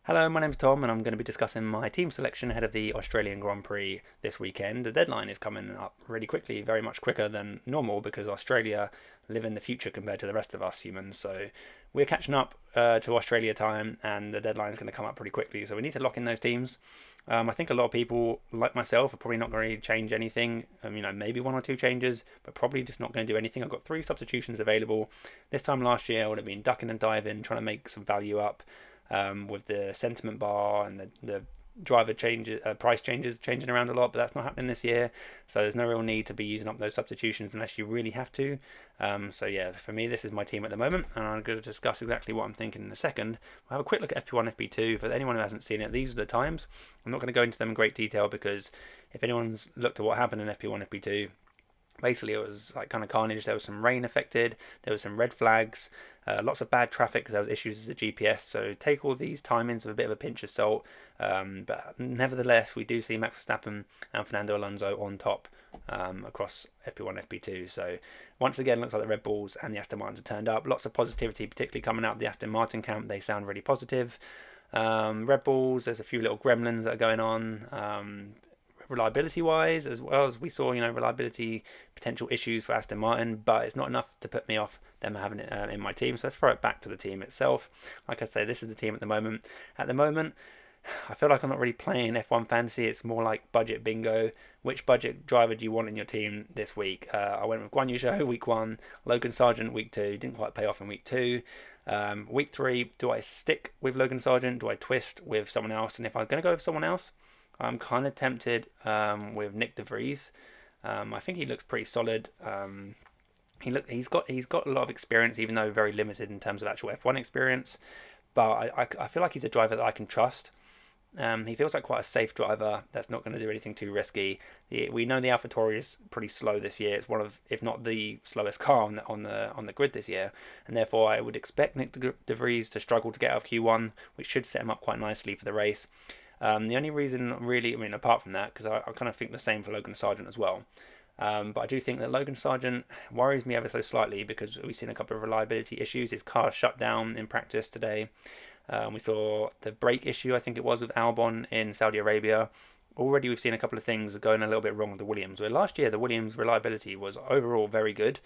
Hello, my name's Tom, and I'm going to be discussing my team selection ahead of the Australian Grand Prix this weekend. The deadline is coming up really quickly, very much quicker than normal because Australia live in the future compared to the rest of us humans. So we're catching up to Australia time, and the deadline is going to come up pretty quickly. So we need to lock in those teams. I think a lot of people, like myself, are probably not going to change anything. Maybe one or two changes, but probably just not going to do anything. I've got three substitutions available. This time last year, I would have been ducking and diving, trying to make some value up with the sentiment bar and the driver changes, price changes changing around a lot, but that's not happening this year. So there's no real need to be using up those substitutions unless you really have to. So yeah, for me, this is my team at the moment, and I'm going to discuss exactly what I'm thinking in a second. We'll have a quick look at FP1, FP2. For anyone who hasn't seen it, these are the times. I'm not going to go into them in great detail because if anyone's looked at what happened in FP1, FP2, basically it was like kind of carnage. There was some rain affected, there was some red flags, lots of bad traffic because there was issues with the GPS. So take all these timings with a bit of a pinch of salt, but nevertheless we do see Max Verstappen and Fernando Alonso on top across FP1, FP2. So once again, looks like the Red Bulls and the Aston Martins have turned up. Lots of positivity, particularly coming out of the Aston Martin camp. They sound really positive. Red Bulls, there's a few little gremlins that are going on. Reliability wise, as well as we saw, reliability potential issues for Aston Martin, but it's not enough to put me off them having it in my team. So let's throw it back to the team itself. Like I say, this is the team at the moment. At the moment, I feel like I'm not really playing F1 fantasy. It's more like budget bingo. Which budget driver do you want in your team this week? I went with Guan Yu Zhou week 1, Logan Sargent week 2. Didn't quite pay off in week 2. Week 3, do I stick with Logan Sargent? Do I twist with someone else? And if I'm going to go with someone else, I'm kind of tempted with Nick De Vries. I think he looks pretty solid. He's got a lot of experience, even though very limited in terms of actual F1 experience. But I feel like he's a driver that I can trust. He feels like quite a safe driver that's not going to do anything too risky. We know the AlphaTauri is pretty slow this year. It's one of, if not the slowest car on the grid this year, and therefore I would expect Nick De Vries to struggle to get out of Q1, which should set him up quite nicely for the race. The only reason really, apart from that, because I kind of think the same for Logan Sargent as well. But I do think that Logan Sargent worries me ever so slightly because we've seen a couple of reliability issues. His car shut down in practice today. We saw the brake issue, I think it was, with Albon in Saudi Arabia. Already we've seen a couple of things going a little bit wrong with the Williams. Where last year the Williams reliability was overall very good.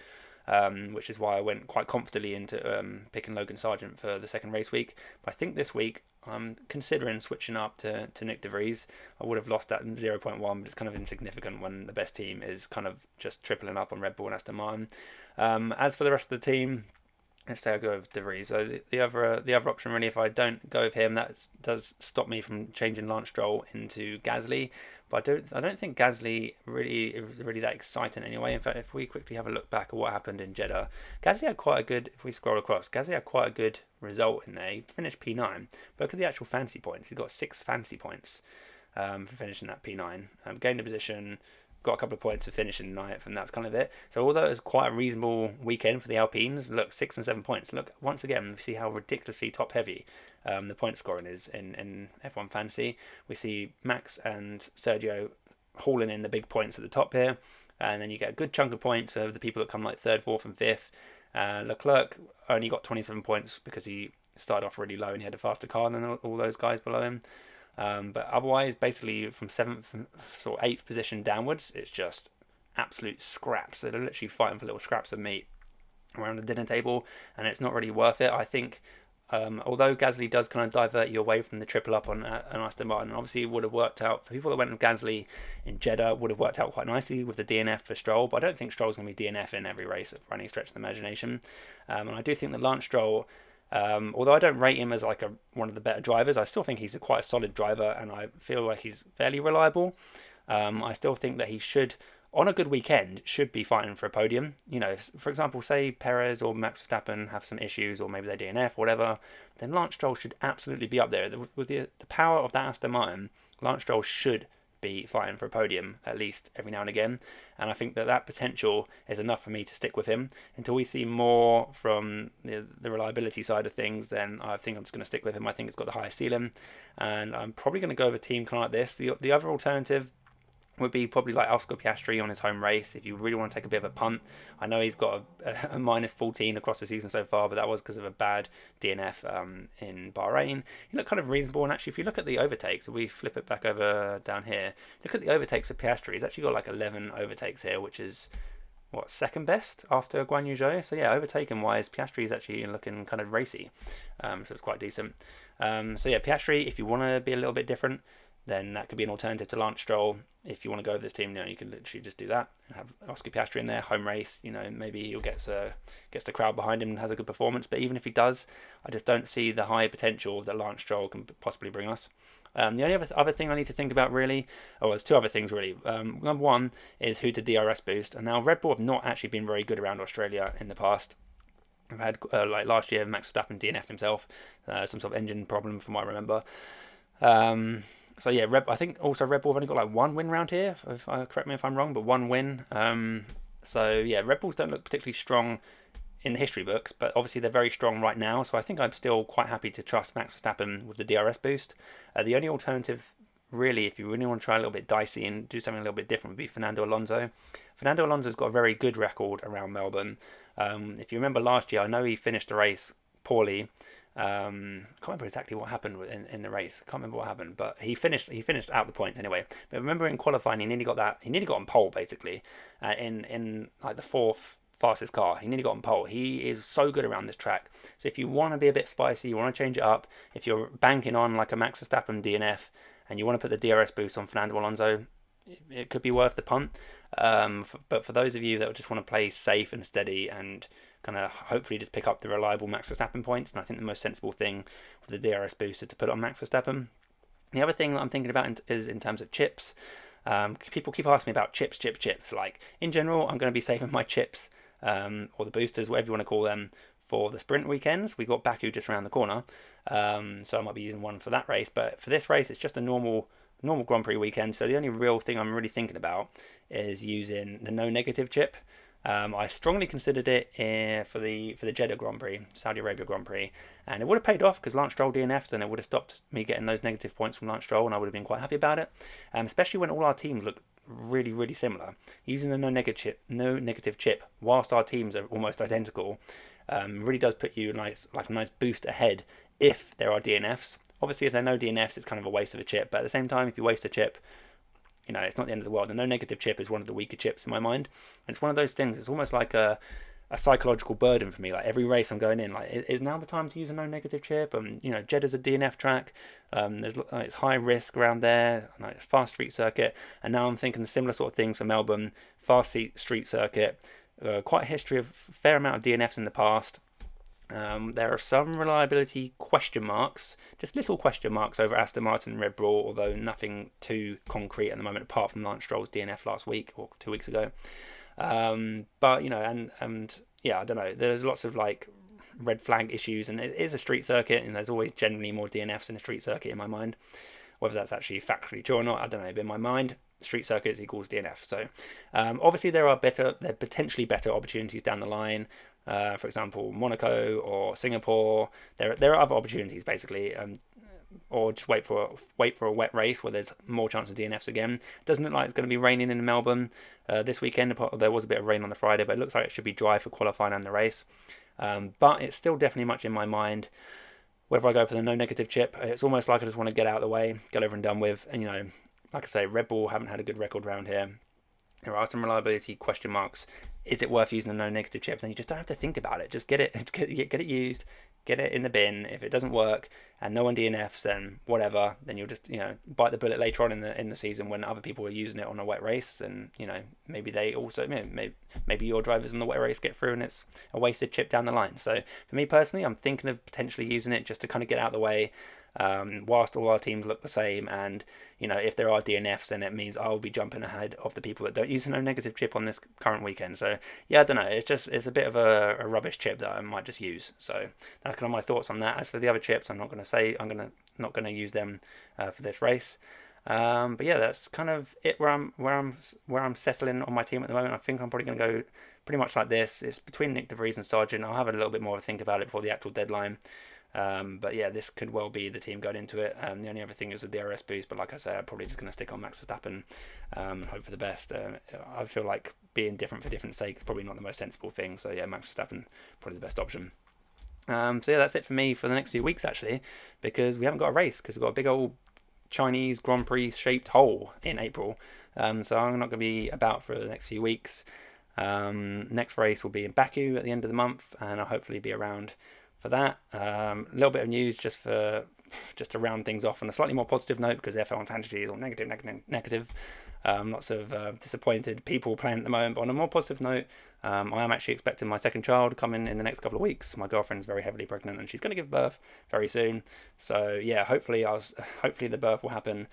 Which is why I went quite comfortably into picking Logan Sargent for the second race week. But I think this week I'm considering switching up to Nick De Vries. I would have lost that in 0.1, but it's kind of insignificant when the best team is kind of just tripling up on Red Bull and Aston Martin. As for the rest of the team, let's say I go with De Vries. So the other option really, if I don't go with him, that does stop me from changing Lance Stroll into Gasly. But I don't think Gasly was really that exciting anyway. In fact, if we quickly have a look back at what happened in Jeddah, Gasly had quite a good. If we scroll across, Gasly had quite a good result in there. He finished P9. But look at the actual fantasy points. He's got 6 fantasy points for finishing that P9. Gained a position. Got a couple of points to finish in ninth, and that's kind of it. So although it was quite a reasonable weekend for the Alpines, look, 6 and 7 points. Look, once again, we see how ridiculously top heavy the point scoring is in F1 fantasy. We see Max and Sergio hauling in the big points at the top here, and then you get a good chunk of points of the people that come like 3rd, 4th and 5th. Leclerc only got 27 points because he started off really low and he had a faster car than all those guys below him. But otherwise, basically from 7th, sort of 8th position downwards, it's just absolute scraps. They're literally fighting for little scraps of meat around the dinner table, and it's not really worth it. I think, although Gasly does kind of divert you away from the triple up on Aston Martin, obviously it would have worked out for people that went with Gasly in Jeddah. Would have worked out quite nicely with the DNF for Stroll, but I don't think Stroll's going to be DNF in every race for any stretch of the imagination. And I do think that Lance Stroll, although I don't rate him as like one of the better drivers, I still think he's quite a solid driver, and I feel like he's fairly reliable. I still think that he should, on a good weekend, should be fighting for a podium. If, for example, say Perez or Max Verstappen have some issues, or maybe they're DNF or whatever, then Lance Stroll should absolutely be up there. With the power of that Aston Martin, Lance Stroll should be fighting for a podium at least every now and again, and I think that potential is enough for me to stick with him until we see more from the reliability side of things. Then I think I'm just going to stick with him. I think it's got the highest ceiling, and I'm probably going to go with a team kind of like this. The other alternative would be probably like Oscar Piastri on his home race if you really want to take a bit of a punt. I know he's got a minus 14 across the season so far, but that was because of a bad DNF in Bahrain. He looked kind of reasonable, and actually if you look at the overtakes, if we flip it back over down here, look at the overtakes of Piastri. He's actually got like 11 overtakes here, which is second best after Guan Yu Zhou. So yeah, overtaken wise, Piastri is actually looking kind of racy, so it's quite decent. So yeah, Piastri, if you want to be a little bit different, then that could be an alternative to Lance Stroll. If you want to go with this team, you can literally just do that and have Oscar Piastri in there, home race. Maybe he'll gets the crowd behind him and has a good performance. But even if he does, I just don't see the high potential that Lance Stroll can possibly bring us. The only other thing I need to think about really, there's two other things really. Number one is who to DRS boost. And now Red Bull have not actually been very good around Australia in the past. I've had like last year, Max Verstappen DNF'd himself, some sort of engine problem from what I remember. So yeah, I think also Red Bull have only got like one win round here. Correct me if I'm wrong, but one win. So yeah, Red Bulls don't look particularly strong in the history books, but obviously they're very strong right now. So I think I'm still quite happy to trust Max Verstappen with the DRS boost. The only alternative, really, if you really want to try a little bit dicey and do something a little bit different, would be Fernando Alonso. Fernando Alonso's got a very good record around Melbourne. If you remember last year, I know he finished the race poorly. I can't remember exactly what happened in the race. I can't remember what happened, but he finished out the points anyway. But remember in qualifying, he nearly got on pole basically, in like the fourth fastest car. He nearly got on pole. He is so good around this track. So if you want to be a bit spicy, you want to change it up. If you're banking on like a Max Verstappen DNF and you want to put the DRS boost on Fernando Alonso, it could be worth the punt. But for those of you that just want to play safe and steady and kind of hopefully just pick up the reliable Max Verstappen points, and I think the most sensible thing with the DRS boost is to put it on Max Verstappen. The other thing that I'm thinking about is in terms of chips. People keep asking me about chips. Like in general, I'm going to be saving my chips or the boosters, whatever you want to call them, for the sprint weekends. We've got Baku just around the corner, so I might be using one for that race. But for this race, it's just a normal Grand Prix weekend. So the only real thing I'm really thinking about is using the no negative chip. I strongly considered it for the Jeddah Grand Prix, Saudi Arabia Grand Prix, and it would have paid off because Lance Stroll DNF'd, and it would have stopped me getting those negative points from Lance Stroll, and I would have been quite happy about it. Especially when all our teams look really, really similar. Using the no negative chip, whilst our teams are almost identical, really does put you a nice boost ahead if there are DNFs. Obviously, if there are no DNFs, it's kind of a waste of a chip. But at the same time, if you waste a chip, it's not the end of the world. The no negative chip is one of the weaker chips in my mind. And it's one of those things, it's almost like a psychological burden for me. Like every race I'm going in, like, is now the time to use a no negative chip? Jeddah's a DNF track. It's high risk around there. It's fast street circuit. And now I'm thinking the similar sort of things for Melbourne, fast street circuit. Quite a history of fair amount of DNFs in the past. There are some reliability question marks, just little question marks over Aston Martin and Red Bull, although nothing too concrete at the moment apart from Lance Stroll's DNF last week or 2 weeks ago. But I don't know. There's lots of like red flag issues, and it is a street circuit, and there's always generally more DNFs in a street circuit in my mind. Whether that's actually factually true or not, I don't know. But in my mind, street circuits equals DNF. So obviously there are potentially better opportunities down the line. For example, Monaco or Singapore. There are other opportunities basically, or just wait for a wet race where there's more chance of DNFs again. It doesn't look like it's going to be raining in Melbourne this weekend. There was a bit of rain on the Friday, but it looks like it should be dry for qualifying and the race. But it's still definitely much in my mind whether I go for the no negative chip. It's almost like I just want to get out of the way, get over and done with. And like I say, Red Bull haven't had a good record round here. There are some reliability question marks. Is it worth using the no negative chip? Then you just don't have to think about it. Just get it used, get it in the bin. If it doesn't work and no one DNFs, then whatever. Then you'll just bite the bullet later on in the season when other people are using it on a wet race. And maybe they also maybe your drivers in the wet race get through and it's a wasted chip down the line. So for me personally, I'm thinking of potentially using it just to kind of get out of the way. Whilst all our teams look the same, and if there are DNFs, then it means I'll be jumping ahead of the people that don't use a no negative chip on this current weekend. So yeah, I don't know, it's a bit of a rubbish chip that I might just use. So that's kind of my thoughts on that. As for the other chips, I'm not going to use them for this race. But yeah, that's kind of it where I'm settling on my team at the moment. I think I'm probably going to go pretty much like this. It's between Nick De Vries and Sargent. I'll have a little bit more of a think about it before the actual deadline. But yeah, this could well be the team going into it. The only other thing is the DRS boost, but like I said, I'm probably just going to stick on Max Verstappen and hope for the best. I feel like being different for different sake is probably not the most sensible thing. So yeah, Max Verstappen probably the best option. So yeah, that's it for me for the next few weeks actually, because we haven't got a race because we've got a big old Chinese Grand Prix shaped hole in April. So I'm not going to be about for the next few weeks. Next race will be in Baku at the end of the month, and I'll hopefully be around for that. A little bit of news just to round things off on a slightly more positive note, because F1 Fantasy is all negative. Lots of disappointed people playing at the moment. But on a more positive note, I am actually expecting my second child to come in the next couple of weeks. My girlfriend's very heavily pregnant, and she's going to give birth very soon. So yeah, hopefully the birth will happen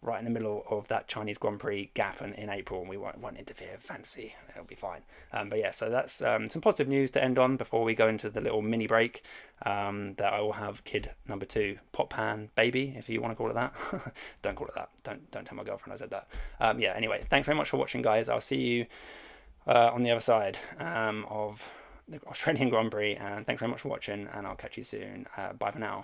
right in the middle of that Chinese Grand Prix gap in April, and we won't interfere with fantasy. It'll be fine. But yeah, so that's some positive news to end on before we go into the little mini break. That I will have kid number 2, potpan baby, if you want to call it that. Don't call it that. Don't tell my girlfriend I said that. Yeah. Anyway, thanks very much for watching, guys. I'll see you on the other side of the Australian Grand Prix, and thanks very much for watching, and I'll catch you soon. Bye for now.